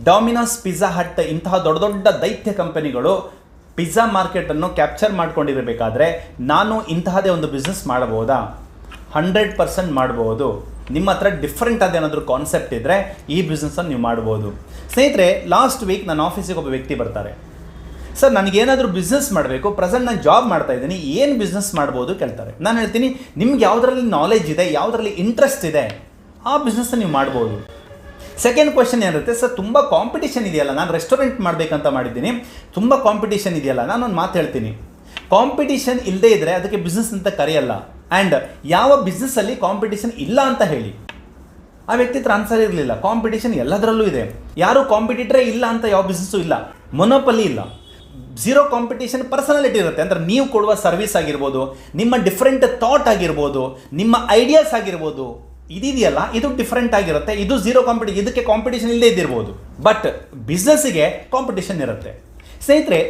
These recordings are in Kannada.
ಡಾಮಿನೋಸ್, ಪಿಜ್ಜಾ ಹಟ್ ಇಂತಹ ದೊಡ್ಡ ದೊಡ್ಡ ದೈತ್ಯ ಕಂಪನಿಗಳು ಪಿಜ್ಜಾ ಮಾರ್ಕೆಟನ್ನು ಕ್ಯಾಪ್ಚರ್ ಮಾಡ್ಕೊಂಡಿರಬೇಕಾದ್ರೆ ನಾನು ಇಂತಹದೇ ಒಂದು ಬಿಸ್ನೆಸ್ ಮಾಡಬಹುದಾ? 100% ಮಾಡ್ಬೋದು. ನಿಮ್ಮ ಹತ್ರ ಡಿಫ್ರೆಂಟ್ ಅದೇನಾದರೂ ಕಾನ್ಸೆಪ್ಟ್ ಇದ್ದರೆ ಈ ಬಿಸ್ನೆಸ್ಸನ್ನು ನೀವು ಮಾಡ್ಬೋದು. ಸ್ನೇಹಿತರೆ, ಲಾಸ್ಟ್ ವೀಕ್ ನನ್ನ ಆಫೀಸಿಗೆ ಒಬ್ಬ ವ್ಯಕ್ತಿ ಬರ್ತಾರೆ. ಸರ್, ನನಗೇನಾದರೂ ಬಿಸ್ನೆಸ್ ಮಾಡಬೇಕು, ಪ್ರೆಸೆಂಟ್ ನಾನು ಜಾಬ್ ಮಾಡ್ತಾ ಇದ್ದೀನಿ, ಏನು ಬಿಸ್ನೆಸ್ ಮಾಡ್ಬೋದು ಕೇಳ್ತಾರೆ. ನಾನು ಹೇಳ್ತೀನಿ, ನಿಮ್ಗೆ ಯಾವುದರಲ್ಲಿ ನಾಲೆಜ್ ಇದೆ, ಯಾವುದರಲ್ಲಿ ಇಂಟ್ರೆಸ್ಟ್ ಇದೆ, ಆ ಬಿಸ್ನೆಸ್ನ ನೀವು ಮಾಡ್ಬೋದು. ಸೆಕೆಂಡ್ ಕ್ವೆಶ್ಚನ್ ಏನಿರುತ್ತೆ, ಸರ್ ತುಂಬ ಕಾಂಪಿಟೇಷನ್ ಇದೆಯಲ್ಲ, ನಾನು ರೆಸ್ಟೋರೆಂಟ್ ಮಾಡಬೇಕಂತ ಮಾಡಿದ್ದೀನಿ, ತುಂಬ ಕಾಂಪಿಟೇಷನ್ ಇದೆಯಲ್ಲ. ನಾನೊಂದು ಮಾತು ಹೇಳ್ತೀನಿ, ಕಾಂಪಿಟೇಷನ್ ಇಲ್ಲದೇ ಇದ್ದರೆ ಅದಕ್ಕೆ ಬಿಸ್ನೆಸ್ ಅಂತ ಕರೆಯಲ್ಲ. ಆ್ಯಂಡ್ ಯಾವ ಬಿಸ್ನೆಸ್ಸಲ್ಲಿ ಕಾಂಪಿಟೇಷನ್ ಇಲ್ಲ ಅಂತ ಹೇಳಿ. ಆ ವ್ಯಕ್ತಿ ಹತ್ರ ಆನ್ಸರ್ ಇರಲಿಲ್ಲ. ಕಾಂಪಿಟೇಷನ್ ಎಲ್ಲದರಲ್ಲೂ ಇದೆ, ಯಾರು ಕಾಂಪಿಟೇಟರೇ ಇಲ್ಲ ಅಂತ ಯಾವ ಬಿಸ್ನೆಸ್ಸು ಇಲ್ಲ, ಮೊನೋಪಲಿ ಇಲ್ಲ. ಝೀರೋ ಕಾಂಪಿಟೇಷನ್ ಪರ್ಸನಾಲಿಟಿ ಇರುತ್ತೆ. ಅಂದರೆ ನೀವು ಕೊಡುವ ಸರ್ವಿಸ್ ಆಗಿರ್ಬೋದು, ನಿಮ್ಮ ಡಿಫ್ರೆಂಟ್ ಥಾಟ್ ಆಗಿರ್ಬೋದು, ನಿಮ್ಮ ಐಡಿಯಾಸ್ ಆಗಿರ್ಬೋದು, ಇದೆಯಲ್ಲ ಇದು ಡಿಫ್ರೆಂಟ್ ಆಗಿರುತ್ತೆ. ಇದು ಝೀರೋ ಕಾಂಪಿಟೇಷನ್, ಇದಕ್ಕೆ ಕಾಂಪಿಟೇಷನ್ ಇಲ್ಲದೇ ಇದ್ದಿರ್ಬೋದು. ಬಟ್ ಬಿಸ್ನೆಸ್ಸಿಗೆ ಕಾಂಪಿಟೇಷನ್ ಇರುತ್ತೆ. ಸ್ನೇಹಿತರೆ,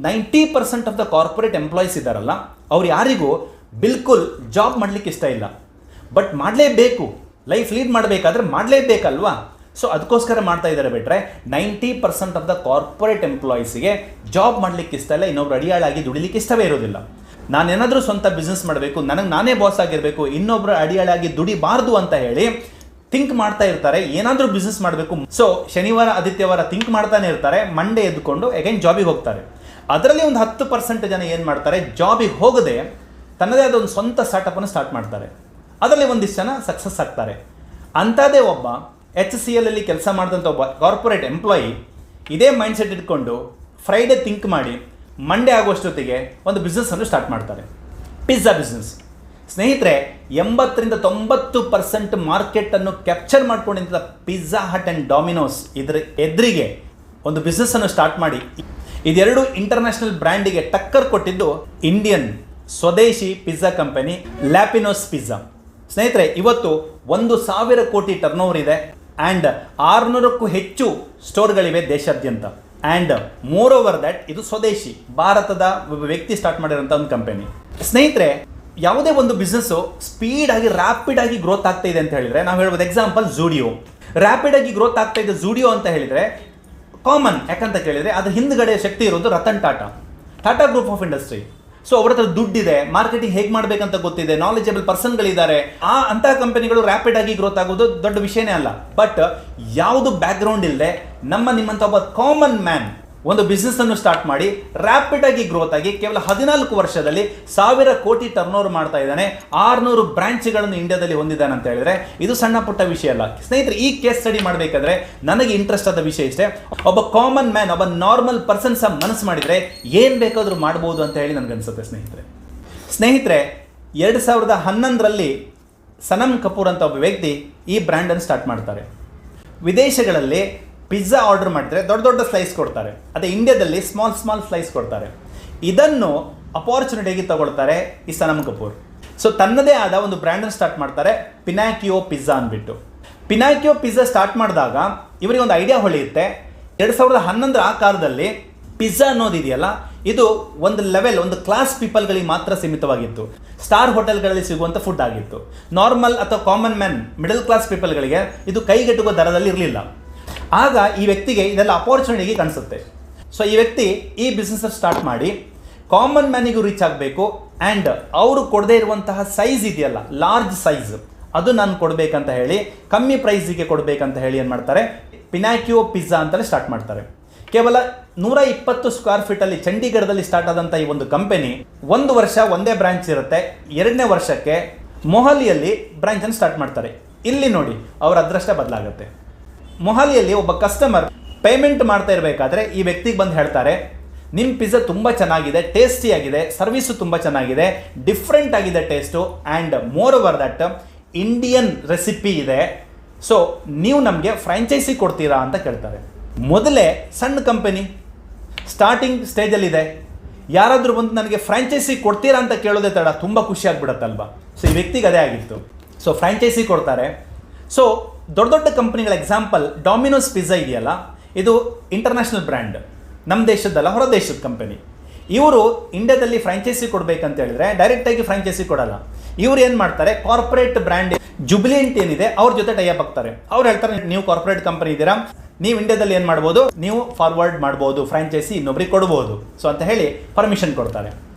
90% ಆಫ್ ದ ಕಾರ್ಪೊರೇಟ್ ಎಂಪ್ಲಾಯೀಸ್ ಇದ್ದಾರಲ್ಲ, ಅವ್ರು ಯಾರಿಗೂ ಬಿಲ್ಕುಲ್ ಜಾಬ್ ಮಾಡಲಿಕ್ಕೆ ಇಷ್ಟ ಇಲ್ಲ. ಬಟ್ ಮಾಡಲೇಬೇಕು, ಲೈಫ್ ಲೀಡ್ ಮಾಡಬೇಕಾದ್ರೆ ಮಾಡಲೇಬೇಕಲ್ವಾ? ಸೊ ಅದಕ್ಕೋಸ್ಕರ ಮಾಡ್ತಾ ಇದ್ದಾರೆ. ಬಿಟ್ಟರೆ 90% ಆಫ್ ದ ಕಾರ್ಪೊರೇಟ್ ಎಂಪ್ಲಾಯೀಸಿಗೆ ಜಾಬ್ ಮಾಡಲಿಕ್ಕೆ ಇಷ್ಟ ಇಲ್ಲ, ಇನ್ನೊಬ್ರು ಅಡಿಯಾಳಾಗಿ ದುಡಿಲಿಕ್ಕೆ ಇಷ್ಟವೇ ಇರೋದಿಲ್ಲ. ನಾನೇನಾದರೂ ಸ್ವಂತ ಬಿಸ್ನೆಸ್ ಮಾಡಬೇಕು, ನನಗೆ ನಾನೇ ಬಾಸ್ ಆಗಿರಬೇಕು, ಇನ್ನೊಬ್ರು ಅಡಿಯಾಳಾಗಿ ದುಡಿಬಾರ್ದು ಅಂತ ಹೇಳಿ ಥಿಂಕ್ ಮಾಡ್ತಾ ಇರ್ತಾರೆ. ಏನಾದರೂ ಬಿಸ್ನೆಸ್ ಮಾಡಬೇಕು. ಸೊ ಶನಿವಾರ ಆದಿತ್ಯವಾರ ಥಿಂಕ್ ಮಾಡ್ತಾನೆ ಇರ್ತಾರೆ, ಮಂಡೇ ಎದ್ದುಕೊಂಡು ಅಗೈನ್ ಜಾಬಿಗೆ ಹೋಗ್ತಾರೆ. ಅದರಲ್ಲಿ ಒಂದು 10% ಜನ ಏನು ಮಾಡ್ತಾರೆ, ಜಾಬಿಗೆ ಹೋಗದೆ ತನ್ನದೇ ಆದ ಒಂದು ಸ್ವಂತ ಸ್ಟಾರ್ಟಪ್ಪನ್ನು ಸ್ಟಾರ್ಟ್ ಮಾಡ್ತಾರೆ. ಅದರಲ್ಲಿ ಒಂದಿಷ್ಟು ಜನ ಸಕ್ಸಸ್ ಆಗ್ತಾರೆ. ಅಂಥದ್ದೇ ಒಬ್ಬ HCL ಅಲ್ಲಿ ಕೆಲಸ ಮಾಡಿದಂಥ ಒಬ್ಬ ಕಾರ್ಪೊರೇಟ್ ಎಂಪ್ಲಾಯಿ ಇದೇ ಮೈಂಡ್ಸೆಟ್ ಇಟ್ಕೊಂಡು ಫ್ರೈಡೇ ಥಿಂಕ್ ಮಾಡಿ ಮಂಡೇ ಆಗುವಷ್ಟೊತ್ತಿಗೆ ಒಂದು ಬಿಸ್ನೆಸ್ಸನ್ನು ಸ್ಟಾರ್ಟ್ ಮಾಡ್ತಾರೆ, ಪಿಜ್ಜಾ ಬಿಸ್ನೆಸ್. ಸ್ನೇಹಿತರೆ, 80-90% ಮಾರ್ಕೆಟನ್ನು ಕ್ಯಾಪ್ಚರ್ ಮಾಡ್ಕೊಂಡಿದ್ದ ಪಿಜ್ಜಾ ಹಟ್ ಆ್ಯಂಡ್ ಡಾಮಿನೋಸ್ ಇದರ ಎದುರಿಗೆ ಒಂದು ಬಿಸ್ನೆಸ್ಸನ್ನು ಸ್ಟಾರ್ಟ್ ಮಾಡಿ ಇದೆರಡು ಇಂಟರ್ನ್ಯಾಷನಲ್ ಬ್ರ್ಯಾಂಡಿಗೆ ಟಕ್ಕರ್ ಕೊಟ್ಟಿದ್ದು ಇಂಡಿಯನ್ ಸ್ವದೇಶಿ ಪಿಜ್ಜಾ ಕಂಪನಿ ಲ್ಯಾಪಿನೋಸ್ ಪಿಜ್ಜಾ. ಸ್ನೇಹಿತರೆ, ಇವತ್ತು 1,000 ಕೋಟಿ ಟರ್ನ್ ಓವರ್ ಇದೆ ಆ್ಯಂಡ್ 600ಕ್ಕೂ ಹೆಚ್ಚು ಸ್ಟೋರ್ಗಳಿವೆ ದೇಶಾದ್ಯಂತ. ಆ್ಯಂಡ್ ಮೋರ್ ಓವರ್ ದ್ಯಾಟ್ ಇದು ಸ್ವದೇಶಿ, ಭಾರತದ ಒಬ್ಬ ವ್ಯಕ್ತಿ ಸ್ಟಾರ್ಟ್ ಮಾಡಿರೋಂಥ ಒಂದು ಕಂಪನಿ. ಸ್ನೇಹಿತರೆ, ಯಾವುದೇ ಒಂದು ಬಿಸ್ನೆಸ್ಸು ಸ್ಪೀಡಾಗಿ ರ್ಯಾಪಿಡಾಗಿ ಗ್ರೋತ್ ಆಗ್ತಾ ಇದೆ ಅಂತ ಹೇಳಿದರೆ ನಾವು ಹೇಳ್ಬೋದು. ಎಕ್ಸಾಂಪಲ್ ಝೂಡಿಯೋ. ರ್ಯಾಪಿಡಾಗಿ ಗ್ರೋತ್ ಆಗ್ತಾ ಇದೆ ಝೂಡಿಯೋ ಅಂತ ಹೇಳಿದರೆ ಕಾಮನ್. ಯಾಕಂತ ಕೇಳಿದರೆ ಅದ್ರ ಹಿಂದ್ಗಡೆ ಶಕ್ತಿ ಇರೋದು Ratan Tata group of industry. So ಅವ್ರ ಹತ್ರ ದುಡ್ಡಿದೆ, ಮಾರ್ಕೆಟಿಂಗ್ ಹೇಗೆ ಮಾಡಬೇಕಂತ ಗೊತ್ತಿದೆ, ನಾಲೆಜಬಲ್ ಪರ್ಸನ್ಗಳಿದ್ದಾರೆ. ಅಂತಹ ಕಂಪನಿಗಳು ರ್ಯಾಪಿಡ್ ಆಗಿ ಗ್ರೋತ್ ಆಗೋದು ದೊಡ್ಡ ವಿಷಯನೇ ಅಲ್ಲ. ಬಟ್ ಯಾವುದು ಬ್ಯಾಕ್ಗ್ರೌಂಡ್ ಇಲ್ಲದೆ ನಿಮ್ಮಂಥ ಒಬ್ಬ ಕಾಮನ್ ಮ್ಯಾನ್ ಒಂದು ಬಿಸ್ನೆಸ್ ಅನ್ನು ಸ್ಟಾರ್ಟ್ ಮಾಡಿ ರ್ಯಾಪಿಡ್ ಆಗಿ ಗ್ರೋತ್ ಆಗಿ ಕೇವಲ 14 ವರ್ಷದಲ್ಲಿ 1,000 ಕೋಟಿ ಟರ್ನ್ ಓವರ್ ಮಾಡ್ತಾ ಇದ್ದಾನೆ. 600 ಬ್ರಾಂಚ್ಗಳನ್ನು ಇಂಡಿಯಾದಲ್ಲಿ ಹೊಂದಿದ್ದಾನೆ ಅಂತ ಹೇಳಿದ್ರೆ ಇದು ಸಣ್ಣ ಪುಟ್ಟ ವಿಷಯ ಅಲ್ಲ. ಸ್ನೇಹಿತರೆ, ಈ ಕೇಸ್ ಸ್ಟಡಿ ಮಾಡಬೇಕಾದ್ರೆ ನನಗೆ ಇಂಟ್ರೆಸ್ಟ್ ಆದ ವಿಷಯ ಇಷ್ಟೇ. ಒಬ್ಬ ಕಾಮನ್ ಮ್ಯಾನ್, ಒಬ್ಬ ನಾರ್ಮಲ್ ಪರ್ಸನ್ ಸಹ ಮನಸ್ಸು ಮಾಡಿದರೆ ಏನು ಬೇಕಾದರೂ ಮಾಡ್ಬೋದು ಅಂತ ಹೇಳಿ ನನಗನ್ಸುತ್ತೆ. ಸ್ನೇಹಿತರೆ 2011ರಲ್ಲಿ ಸನಮ್ ಕಪೂರ್ ಅಂತ ಒಬ್ಬ ವ್ಯಕ್ತಿ ಈ ಬ್ರ್ಯಾಂಡನ್ನು ಸ್ಟಾರ್ಟ್ ಮಾಡ್ತಾರೆ. ವಿದೇಶಗಳಲ್ಲಿ ಪಿಜ್ಜಾ ಆರ್ಡರ್ ಮಾಡಿದ್ರೆ ದೊಡ್ಡ ದೊಡ್ಡ ಸ್ಲೈಸ್ ಕೊಡ್ತಾರೆ, ಅದೇ ಇಂಡಿಯಾದಲ್ಲಿ ಸ್ಮಾಲ್ ಸ್ಲೈಸ್ ಕೊಡ್ತಾರೆ. ಇದನ್ನು ಅಪಾರ್ಚುನಿಟಿಯಾಗಿ ತಗೊಳ್ತಾರೆ ಈ ಸನಮ್ ಕಪೂರ್. ಸೊ ತನ್ನದೇ ಆದ ಒಂದು ಬ್ರ್ಯಾಂಡನ್ನು ಸ್ಟಾರ್ಟ್ ಮಾಡ್ತಾರೆ, ಪಿನಾಕಿಯೋ ಪಿಜ್ಜಾ ಅಂದ್ಬಿಟ್ಟು. ಪಿನಾಕಿಯೋ ಪಿಜ್ಜಾ ಸ್ಟಾರ್ಟ್ ಮಾಡಿದಾಗ ಇವರಿಗೆ ಒಂದು ಐಡಿಯಾ ಹೊಳೆಯುತ್ತೆ. 2011 ಆ ಕಾಲದಲ್ಲಿ ಪಿಜ್ಜಾ ಅನ್ನೋದಿದೆಯಲ್ಲ, ಇದು ಒಂದು ಲೆವೆಲ್, ಒಂದು ಕ್ಲಾಸ್ ಪೀಪಲ್ಗಳಿಗೆ ಮಾತ್ರ ಸೀಮಿತವಾಗಿತ್ತು. ಸ್ಟಾರ್ ಹೋಟೆಲ್ಗಳಲ್ಲಿ ಸಿಗುವಂಥ ಫುಡ್ ಆಗಿತ್ತು. ನಾರ್ಮಲ್ ಅಥವಾ ಕಾಮನ್ ಮ್ಯಾನ್, ಮಿಡಲ್ ಕ್ಲಾಸ್ ಪೀಪಲ್ಗಳಿಗೆ ಇದು ಕೈಗೆಟುಕುವ ದರದಲ್ಲಿ ಇರಲಿಲ್ಲ. ಆಗ ಈ ವ್ಯಕ್ತಿಗೆ ಇದೆಲ್ಲ ಅಪಾರ್ಚುನಿಟಿಗೆ ಕಾಣಿಸುತ್ತೆ. ಸೊ ಈ ವ್ಯಕ್ತಿ ಈ ಬಿಸ್ನೆಸ್ ಸ್ಟಾರ್ಟ್ ಮಾಡಿ ಕಾಮನ್ ಮ್ಯಾನಿಗೂ ರೀಚ್ ಆಗಬೇಕು ಆ್ಯಂಡ್ ಅವರು ಕೊಡದೇ ಇರುವಂತಹ ಸೈಜ್ ಇದೆಯಲ್ಲ, ಲಾರ್ಜ್ ಸೈಜ್, ಅದು ನಾನು ಕೊಡಬೇಕಂತ ಹೇಳಿ, ಕಮ್ಮಿ ಪ್ರೈಸಿಗೆ ಕೊಡಬೇಕಂತ ಹೇಳಿ ಏನು ಮಾಡ್ತಾರೆ, ಪಿನಾಕಿಯೋ ಪಿಜ್ಜಾ ಅಂತಲೇ ಸ್ಟಾರ್ಟ್ ಮಾಡ್ತಾರೆ. ಕೇವಲ 120 ಸ್ಕ್ವೇರ್ ಫೀಟಲ್ಲಿ ಚಂಡೀಗಢದಲ್ಲಿ ಸ್ಟಾರ್ಟ್ ಆದಂಥ ಈ ಒಂದು ಕಂಪನಿ 1 ವರ್ಷ ಒಂದೇ ಬ್ರಾಂಚ್ ಇರುತ್ತೆ. 2ನೇ ವರ್ಷಕ್ಕೆ ಮೊಹಾಲಿಯಲ್ಲಿ ಬ್ರಾಂಚನ್ನು ಸ್ಟಾರ್ಟ್ ಮಾಡ್ತಾರೆ. ಇಲ್ಲಿ ನೋಡಿ ಅವರ ಅದೃಷ್ಟ ಬದಲಾಗುತ್ತೆ. ಮೊಹಾಲಿಯಲ್ಲಿ ಒಬ್ಬ ಕಸ್ಟಮರ್ ಪೇಮೆಂಟ್ ಮಾಡ್ತಾ ಇರಬೇಕಾದ್ರೆ ಈ ವ್ಯಕ್ತಿಗೆ ಬಂದು ಹೇಳ್ತಾರೆ, ನಿಮ್ಮ ಪಿಜ್ಜಾ ತುಂಬ ಚೆನ್ನಾಗಿದೆ, ಟೇಸ್ಟಿ ಆಗಿದೆ, ಸರ್ವಿಸು ತುಂಬ ಚೆನ್ನಾಗಿದೆ, ಡಿಫ್ರೆಂಟ್ ಆಗಿದೆ taste, and more over that Indian recipe ಇದೆ. ಸೊ ನೀವು ನಮಗೆ ಫ್ರಾಂಚೈಸಿ ಕೊಡ್ತೀರಾ ಅಂತ ಕೇಳ್ತಾರೆ. ಮೊದಲೇ ಸಣ್ಣ ಕಂಪನಿ, ಸ್ಟಾರ್ಟಿಂಗ್ ಸ್ಟೇಜಲ್ಲಿದೆ. ಯಾರಾದರೂ ಬಂದು ನನಗೆ ಫ್ರಾಂಚೈಸಿ ಕೊಡ್ತೀರಾ ಅಂತ ಕೇಳೋದೇ ತಡ, ತುಂಬ ಖುಷಿ ಆಗ್ಬಿಡತ್ತಲ್ವಾ. ಸೊ ಈ ವ್ಯಕ್ತಿಗೆ ಅದೇ ಆಗಿತ್ತು. ಸೊ ಫ್ರಾಂಚೈಸಿ ಕೊಡ್ತಾರೆ. ಸೊ ದೊಡ್ಡ ದೊಡ್ಡ ಕಂಪನಿಗಳ ಎಕ್ಸಾಂಪಲ್ ಡಾಮಿನೋಸ್ ಪಿಜ್ಜಾ ಇದೆಯಲ್ಲ, ಇದು ಇಂಟರ್ನ್ಯಾಷನಲ್ ಬ್ರ್ಯಾಂಡ್, ನಮ್ಮ ದೇಶದ್ದಲ್ಲ, ಹೊರ ದೇಶದ ಕಂಪನಿ. ಇವರು ಇಂಡಿಯಾದಲ್ಲಿ ಫ್ರಾಂಚೈಸಿ ಕೊಡಬೇಕಂತ ಹೇಳಿದ್ರೆ ಡೈರೆಕ್ಟಾಗಿ ಫ್ರಾಂಚೈಸಿ ಕೊಡಲ್ಲ. ಇವ್ರು ಏನು ಮಾಡ್ತಾರೆ, ಕಾರ್ಪೊರೇಟ್ ಬ್ರ್ಯಾಂಡ್ ಜುಬಿಲಿಯಂಟ್ ಏನಿದೆ ಅವ್ರ ಜೊತೆ ಟೈಅಪ್ ಆಗ್ತಾರೆ. ಅವ್ರು ಹೇಳ್ತಾರೆ, ನೀವು ಕಾರ್ಪೊರೇಟ್ ಕಂಪನಿ ಇದ್ದೀರಾ, ನೀವು ಇಂಡಿಯಾದಲ್ಲಿ ಏನು ಮಾಡ್ಬೋದು, ನೀವು ಫಾರ್ವರ್ಡ್ ಮಾಡ್ಬೋದು, ಫ್ರಾಂಚೈಸಿ ಇನ್ನೊಬ್ರಿಗೆ ಕೊಡ್ಬೋದು. ಸೊ ಅಂತ ಹೇಳಿ ಪರ್ಮಿಷನ್ ಕೊಡ್ತಾರೆ.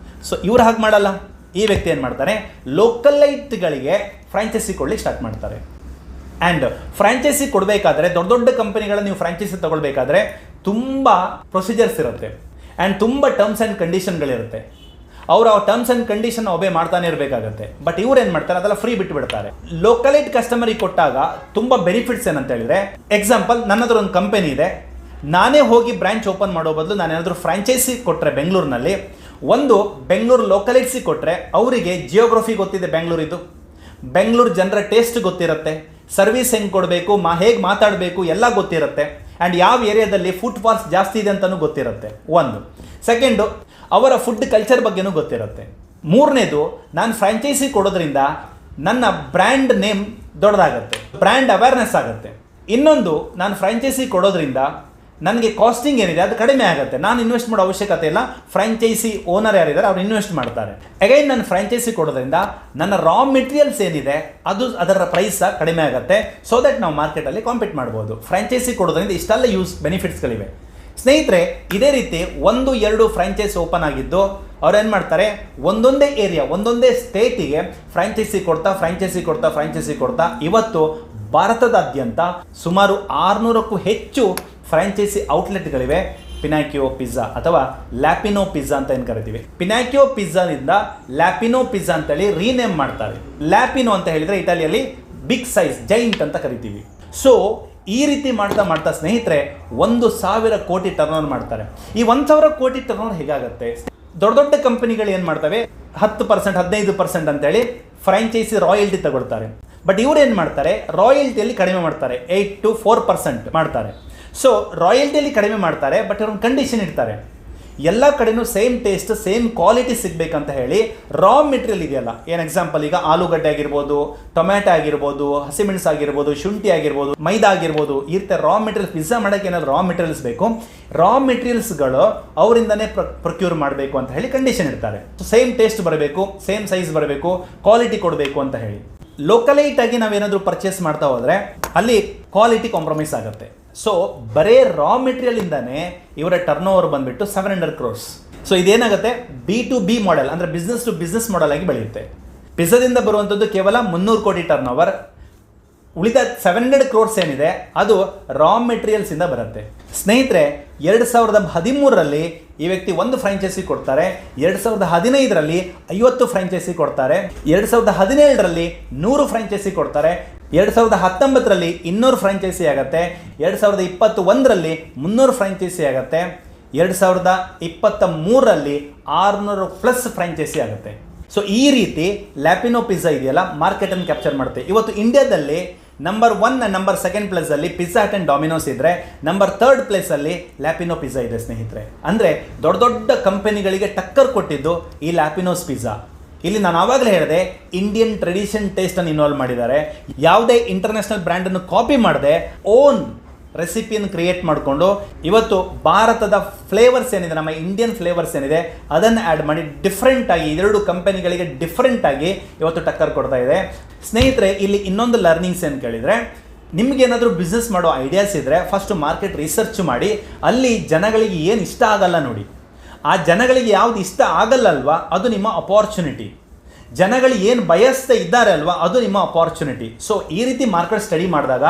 ಸೊ ಇವ್ರು ಹಾಗೆ ಮಾಡಲ್ಲ. ಈ ವ್ಯಕ್ತಿ ಏನು ಮಾಡ್ತಾರೆ, ಲೋಕಲೈಟ್ಗಳಿಗೆ ಫ್ರಾಂಚೈಸಿ ಕೊಡ್ಲಿಕ್ಕೆ ಸ್ಟಾರ್ಟ್ ಮಾಡ್ತಾರೆ. ಆ್ಯಂಡ್ ಫ್ರಾಂಚೈಸಿ ಕೊಡಬೇಕಾದ್ರೆ, ದೊಡ್ಡ ದೊಡ್ಡ ಕಂಪನಿಗಳ ನೀವು ಫ್ರಾಂಚೈಸಿ ತಗೊಳ್ಬೇಕಾದ್ರೆ ತುಂಬ ಪ್ರೊಸೀಜರ್ಸ್ ಇರುತ್ತೆ ಆ್ಯಂಡ್ ತುಂಬ ಟರ್ಮ್ಸ್ ಆ್ಯಂಡ್ ಕಂಡೀಷನ್ಗಳಿರುತ್ತೆ. ಅವರು ಆ ಟರ್ಮ್ಸ್ ಆ್ಯಂಡ್ ಕಂಡೀಷನ್ ಒಬೇ ಮಾಡ್ತಾನೆ ಇರಬೇಕಾಗುತ್ತೆ. ಬಟ್ ಇವ್ರು ಏನು ಮಾಡ್ತಾರೆ, ಅದೆಲ್ಲ ಫ್ರೀ ಬಿಟ್ಬಿಡ್ತಾರೆ. ಲೋಕಲೈಟ್ ಕಸ್ಟಮರಿಗೆ ಕೊಟ್ಟಾಗ ತುಂಬ ಬೆನಿಫಿಟ್ಸ್ ಏನಂತ ಹೇಳಿದ್ರೆ, ಎಕ್ಸಾಂಪಲ್ ನನ್ನ ಹತ್ರ ಒಂದು ಕಂಪನಿ ಇದೆ, ನಾನೇ ಹೋಗಿ ಬ್ರಾಂಚ್ ಓಪನ್ ಮಾಡೋ ಬದಲು ನಾನು ಏನಾದರೂ ಫ್ರಾಂಚೈಸಿ ಕೊಟ್ಟರೆ ಬೆಂಗಳೂರಿನಲ್ಲಿ, ಒಂದು ಬೆಂಗಳೂರು ಲೋಕಲೈಟ್ಸಿಗೆ ಕೊಟ್ಟರೆ ಅವರಿಗೆ ಜಿಯೋಗ್ರಫಿ ಗೊತ್ತಿದೆ, ಬೆಂಗಳೂರು ಜನರ ಟೇಸ್ಟ್ ಗೊತ್ತಿರುತ್ತೆ, ಸರ್ವಿಸ್ ಹೆಂಗೆ ಕೊಡಬೇಕು, ಹೇಗೆ ಮಾತಾಡಬೇಕು ಎಲ್ಲ ಗೊತ್ತಿರುತ್ತೆ. ಆ್ಯಂಡ್ ಯಾವ ಏರಿಯಾದಲ್ಲಿ ಫುಡ್ ಫಾಲ್ಸ್ ಜಾಸ್ತಿ ಇದೆ ಅಂತಲೂ ಗೊತ್ತಿರುತ್ತೆ. ಒಂದು ಸೆಕೆಂಡು, ಅವರ ಫುಡ್ ಕಲ್ಚರ್ ಬಗ್ಗೆನೂ ಗೊತ್ತಿರುತ್ತೆ. ಮೂರನೇದು, ನಾನು ಫ್ರಾಂಚೈಸಿ ಕೊಡೋದ್ರಿಂದ ನನ್ನ ಬ್ರ್ಯಾಂಡ್ ನೇಮ್ ದೊಡ್ಡದಾಗುತ್ತೆ, ಬ್ರ್ಯಾಂಡ್ ಅವೇರ್ನೆಸ್ ಆಗುತ್ತೆ. ಇನ್ನೊಂದು, ನಾನು ಫ್ರಾಂಚೈಸಿ ಕೊಡೋದ್ರಿಂದ ನನಗೆ ಕಾಸ್ಟಿಂಗ್ ಏನಿದೆ ಅದು ಕಡಿಮೆ ಆಗುತ್ತೆ. ನಾನು ಇನ್ವೆಸ್ಟ್ ಮಾಡೋ ಅವಶ್ಯಕತೆ ಇಲ್ಲ, ಫ್ರಾಂಚೈಸಿ ಓನರ್ ಯಾರಿದ್ದಾರೆ ಅವ್ರು ಇನ್ವೆಸ್ಟ್ ಮಾಡ್ತಾರೆ. ಅಗೈನ್ ನಾನು ಫ್ರಾಂಚೈಸಿ ಕೊಡೋದ್ರಿಂದ ನನ್ನ ರಾ ಮೆಟೀರಿಯಲ್ಸ್ ಏನಿದೆ ಅದರ ಪ್ರೈಸ್ ಕಡಿಮೆ ಆಗುತ್ತೆ. ಸೊ ದಟ್ ನಾವು ಮಾರ್ಕೆಟಲ್ಲಿ ಕಾಂಪೀಟ್ ಮಾಡ್ಬೋದು. ಫ್ರಾಂಚೈಸಿ ಕೊಡೋದ್ರಿಂದ ಇಷ್ಟೆಲ್ಲ ಬೆನಿಫಿಟ್ಸ್ಗಳಿವೆ. ಸ್ನೇಹಿತರೆ, ಇದೇ ರೀತಿ 1-2 ಫ್ರಾಂಚೈಸಿ ಓಪನ್ ಆಗಿದ್ದು ಅವ್ರೇನು ಮಾಡ್ತಾರೆ, ಒಂದೊಂದೇ ಏರಿಯಾ, ಒಂದೊಂದೇ ಸ್ಟೇಟಿಗೆ ಫ್ರಾಂಚೈಸಿ ಕೊಡ್ತಾ ಇವತ್ತು ಭಾರತದಾದ್ಯಂತ ಸುಮಾರು 600ಕ್ಕೂ ಹೆಚ್ಚು ಫ್ರಾಂಚೈಸಿ ಔಟ್ಲೆಟ್ಗಳಿವೆ. ಪಿನಾಕಿಯೋ ಪಿಜ್ಜಾ ಅಥವಾ ಲ್ಯಾಪಿನೋ ಪಿಜ್ಜಾ ಅಂತ ಏನು ಕರಿತೀವಿ. ಪಿನಾಕಿಯೋ ಪಿಜ್ಜಾನಿಂದ ಲ್ಯಾಪಿನೋ ಪಿಜ್ಜಾ ಅಂತೇಳಿ ರೀನೇಮ್ ಮಾಡ್ತಾರೆ. ಲ್ಯಾಪಿನೋ ಅಂತ ಹೇಳಿದರೆ ಇಟಾಲಿಯಲ್ಲಿ ಬಿಗ್ ಸೈಜ್, ಜೈಂಟ್ ಅಂತ ಕರಿತೀವಿ. ಸೊ ಈ ರೀತಿ ಮಾಡ್ತಾ ಸ್ನೇಹಿತರೆ 1,000 ಕೋಟಿ ಟರ್ನ್ ಮಾಡ್ತಾರೆ. ಈ 1,000 ಕೋಟಿ ಟರ್ನ್ ಹೇಗಾಗುತ್ತೆ, ದೊಡ್ಡ ಕಂಪನಿಗಳು ಏನು ಮಾಡ್ತವೆ, 10%, 15% ಅಂತೇಳಿ ಫ್ರಾಂಚೈಸಿ ರಾಯಲ್ಟಿ ತಗೊಳ್ತಾರೆ. ಬಟ್ ಇವ್ರು ಏನು ಮಾಡ್ತಾರೆ, ರಾಯಲ್ಟಿಯಲ್ಲಿ ಕಡಿಮೆ ಮಾಡ್ತಾರೆ, 8 to 4% ಮಾಡ್ತಾರೆ. ಸೊ ರಾಯಲ್ಟಿಯಲ್ಲಿ ಕಡಿಮೆ ಮಾಡ್ತಾರೆ, ಬಟ್ ಇವ್ರೊಂದು ಕಂಡೀಷನ್ ಇಡ್ತಾರೆ, ಎಲ್ಲ ಕಡೆನೂ ಸೇಮ್ ಟೇಸ್ಟ್, ಸೇಮ್ ಕ್ವಾಲಿಟಿ ಸಿಗಬೇಕಂತ ಹೇಳಿ. ರಾ ಮೆಟೀರಿಯಲ್ ಇದೆಯಲ್ಲ, ಏನು ಎಕ್ಸಾಂಪಲ್, ಈಗ ಆಲೂಗಡ್ಡೆ ಆಗಿರ್ಬೋದು, ಟೊಮ್ಯಾಟೊ ಆಗಿರ್ಬೋದು, ಹಸಿಮೆಣಸು ಆಗಿರ್ಬೋದು, ಶುಂಠಿ ಆಗಿರ್ಬೋದು, ಮೈದಾ ಆಗಿರ್ಬೋದು, ಈ ರೀತಿ ರಾ ಮೆಟೀರಿಯಲ್ಸ್, ಪಿಜ್ಜಾ ಮಾಡೋಕ್ಕೆ ಏನಾದ್ರು ರಾ ಮೆಟೀರಿಯಲ್ಸ್ ಬೇಕು, ರಾ ಮೆಟೀರಿಯಲ್ಸ್ಗಳು ಅವರಿಂದನೇ ಪ್ರೊಕ್ಯೂರ್ ಮಾಡಬೇಕು ಅಂತ ಹೇಳಿ ಕಂಡೀಷನ್ ಇಡ್ತಾರೆ. ಸೇಮ್ ಟೇಸ್ಟ್ ಬರಬೇಕು, ಸೇಮ್ ಸೈಜ್ ಬರಬೇಕು, ಕ್ವಾಲಿಟಿ ಕೊಡಬೇಕು ಅಂತ ಹೇಳಿ. ಲೋಕಲೈಟ್ ಆಗಿ ನಾವೇನಾದರೂ ಪರ್ಚೇಸ್ ಮಾಡ್ತಾ ಹೋದರೆ ಅಲ್ಲಿ ಕ್ವಾಲಿಟಿ ಕಾಂಪ್ರಮೈಸ್ ಆಗುತ್ತೆ. ಸೊ ಬರೇ ರಾ ಮೆಟೀರಿಯಲಿಂದಾನೇ ಇವರ ಟರ್ನ್ ಓವರ್ ಬಂದುಬಿಟ್ಟು 700 crores. ಸೊ ಇದೇನಾಗುತ್ತೆ, B2B ಮಾಡೆಲ್, ಅಂದರೆ ಬಿಸ್ನೆಸ್ ಟು ಬಿಸ್ನೆಸ್ ಮಾಡೆಲ್ ಆಗಿ ಬೆಳೆಯುತ್ತೆ. ಪಿಜ್ಜಾದಿಂದ ಬರುವಂಥದ್ದು ಕೇವಲ 300 ಕೋಟಿ ಟರ್ನ್ ಓವರ್. ಉಳಿದ 700 crores ಏನಿದೆ ಅದು ರಾ ಮೆಟೀರಿಯಲ್ಸಿಂದ ಬರುತ್ತೆ. ಸ್ನೇಹಿತರೆ, 2013ರಲ್ಲಿ ಈ ವ್ಯಕ್ತಿ 1 ಫ್ರಾಂಚೈಸಿ ಕೊಡ್ತಾರೆ, 2015ರಲ್ಲಿ 50 ಫ್ರಾಂಚೈಸಿ ಕೊಡ್ತಾರೆ, 2017ರಲ್ಲಿ 100 ಫ್ರಾಂಚೈಸಿ ಕೊಡ್ತಾರೆ, 2019ರಲ್ಲಿ 200 ಫ್ರಾಂಚೈಸಿ ಆಗುತ್ತೆ, 2021ರಲ್ಲಿ 300 ಫ್ರಾಂಚೈಸಿ ಆಗುತ್ತೆ, 2023ರಲ್ಲಿ 600+ ಫ್ರಾಂಚೈಸಿ ಆಗುತ್ತೆ. ಸೊ ಈ ರೀತಿ ಲ್ಯಾಪಿನೋ ಪಿಜ್ಜಾ ಇದೆಯಲ್ಲ, ಮಾರ್ಕೆಟನ್ನು ಕ್ಯಾಪ್ಚರ್ ಮಾಡುತ್ತೆ. ಇವತ್ತು ಇಂಡಿಯಾದಲ್ಲಿ ನಂಬರ್ 1 ಆ್ಯಂಡ್ ನಂಬರ್ 2 ಪ್ಲೇಸಲ್ಲಿ ಪಿಜ್ಜಾ ಹಟ್ ಆ್ಯಂಡ್ ಡಾಮಿನೋಸ್ ಇದ್ದರೆ, ನಂಬರ್ 3rd ಪ್ಲೇಸಲ್ಲಿ ಲ್ಯಾಪಿನೋ ಪಿಜ್ಜಾ ಇದೆ ಸ್ನೇಹಿತರೆ. ಅಂದರೆ ದೊಡ್ಡ ಕಂಪನಿಗಳಿಗೆ ಟಕ್ಕರ್ ಕೊಟ್ಟಿದ್ದು ಈ ಲ್ಯಾಪಿನೋಸ್ ಪಿಜ್ಜಾ. ಇಲ್ಲಿ ನಾನು ಆವಾಗಲೇ ಹೇಳಿದೆ, ಇಂಡಿಯನ್ ಟ್ರೆಡಿಷನ್ ಟೇಸ್ಟನ್ನು ಇನ್ವಾಲ್ವ್ ಮಾಡಿದ್ದಾರೆ. ಯಾವುದೇ ಇಂಟರ್ನ್ಯಾಷನಲ್ ಬ್ರ್ಯಾಂಡನ್ನು ಕಾಪಿ ಮಾಡದೆ ಓನ್ ರೆಸಿಪಿಯನ್ನು ಕ್ರಿಯೇಟ್ ಮಾಡಿಕೊಂಡು ಇವತ್ತು ಭಾರತದ ಫ್ಲೇವರ್ಸ್ ಏನಿದೆ, ನಮ್ಮ ಇಂಡಿಯನ್ ಫ್ಲೇವರ್ಸ್ ಏನಿದೆ ಅದನ್ನು ಆ್ಯಡ್ ಮಾಡಿ ಡಿಫ್ರೆಂಟಾಗಿ 2 ಕಂಪನಿಗಳಿಗೆ ಡಿಫ್ರೆಂಟಾಗಿ ಇವತ್ತು ಟಕ್ಕರ್ ಕೊಡ್ತಾ ಇದೆ. ಸ್ನೇಹಿತರೆ, ಇಲ್ಲಿ ಇನ್ನೊಂದು ಲರ್ನಿಂಗ್ಸ್ ಏನು ಕೇಳಿದರೆ, ನಿಮಗೇನಾದರೂ ಬಿಸ್ನೆಸ್ ಮಾಡೋ ಐಡಿಯಾಸ್ ಇದ್ದರೆ ಫಸ್ಟ್ ಮಾರ್ಕೆಟ್ ರಿಸರ್ಚ್ ಮಾಡಿ, ಅಲ್ಲಿ ಜನಗಳಿಗೆ ಏನು ಇಷ್ಟ ಆಗಲ್ಲ ನೋಡಿ, ಆ ಜನಗಳಿಗೆ ಯಾವುದು ಇಷ್ಟ ಆಗಲ್ಲಲ್ವಾ ಅದು ನಿಮ್ಮ ಅಪಾರ್ಚುನಿಟಿ. ಜನಗಳು ಏನು ಬಯಸ್ತಾ ಇದ್ದಾರೆ ಅಲ್ವಾ ಅದು ನಿಮ್ಮ ಅಪಾರ್ಚುನಿಟಿ. ಸೊ ಈ ರೀತಿ ಮಾರ್ಕೆಟ್ ಸ್ಟಡಿ ಮಾಡಿದಾಗ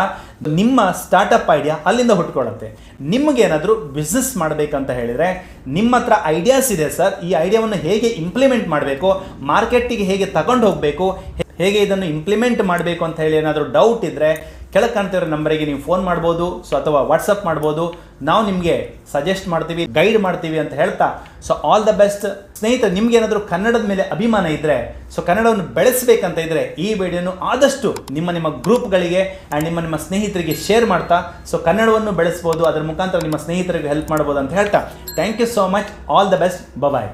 ನಿಮ್ಮ ಸ್ಟಾರ್ಟಪ್ ಐಡಿಯಾ ಅಲ್ಲಿಂದ ಹುಟ್ಕೊಳ್ಳುತ್ತೆ. ನಿಮಗೇನಾದರೂ ಬಿಸ್ನೆಸ್ ಮಾಡಬೇಕಂತ ಹೇಳಿದರೆ, ನಿಮ್ಮ ಹತ್ರ ಐಡಿಯಾಸ್ ಇದೆ ಸರ್, ಈ ಐಡಿಯಾವನ್ನು ಹೇಗೆ ಇಂಪ್ಲಿಮೆಂಟ್ ಮಾಡಬೇಕು, ಮಾರ್ಕೆಟಿಗೆ ಹೇಗೆ ತಗೊಂಡು ಹೋಗಬೇಕು, ಹೇಗೆ ಇದನ್ನು ಇಂಪ್ಲಿಮೆಂಟ್ ಮಾಡಬೇಕು ಅಂತ ಹೇಳಿ ಏನಾದರೂ ಡೌಟ್ ಇದ್ದರೆ ಕೆಳಗೆ ಕಾಣ್ತಿರೋ ನಂಬರಿಗೆ ನೀವು ಫೋನ್ ಮಾಡ್ಬೋದು. ಸೊ ಅಥವಾ ವಾಟ್ಸಪ್ ಮಾಡ್ಬೋದು. ನಾವು ನಿಮಗೆ ಸಜೆಸ್ಟ್ ಮಾಡ್ತೀವಿ, ಗೈಡ್ ಮಾಡ್ತೀವಿ ಅಂತ ಹೇಳ್ತಾ, ಸೊ ಆಲ್ ದ ಬೆಸ್ಟ್. ಸ್ನೇಹಿತರೆ, ನಿಮ್ಗೇನಾದರೂ ಕನ್ನಡದ ಮೇಲೆ ಅಭಿಮಾನ ಇದ್ದರೆ, ಸೊ ಕನ್ನಡವನ್ನು ಬೆಳೆಸಬೇಕಂತ ಇದ್ದರೆ ಈ ವಿಡಿಯೋನು ಆದಷ್ಟು ನಿಮ್ಮ ಗ್ರೂಪ್ಗಳಿಗೆ ಆ್ಯಂಡ್ ನಿಮ್ಮ ಸ್ನೇಹಿತರಿಗೆ ಶೇರ್ ಮಾಡ್ತಾ, ಸೊ ಕನ್ನಡವನ್ನು ಬೆಳೆಸ್ಬೋದು, ಅದರ ಮುಖಾಂತರ ನಿಮ್ಮ ಸ್ನೇಹಿತರಿಗೆ ಹೆಲ್ಪ್ ಮಾಡ್ಬೋದು ಅಂತ ಹೇಳ್ತಾ, thank you so much, all the best, bye.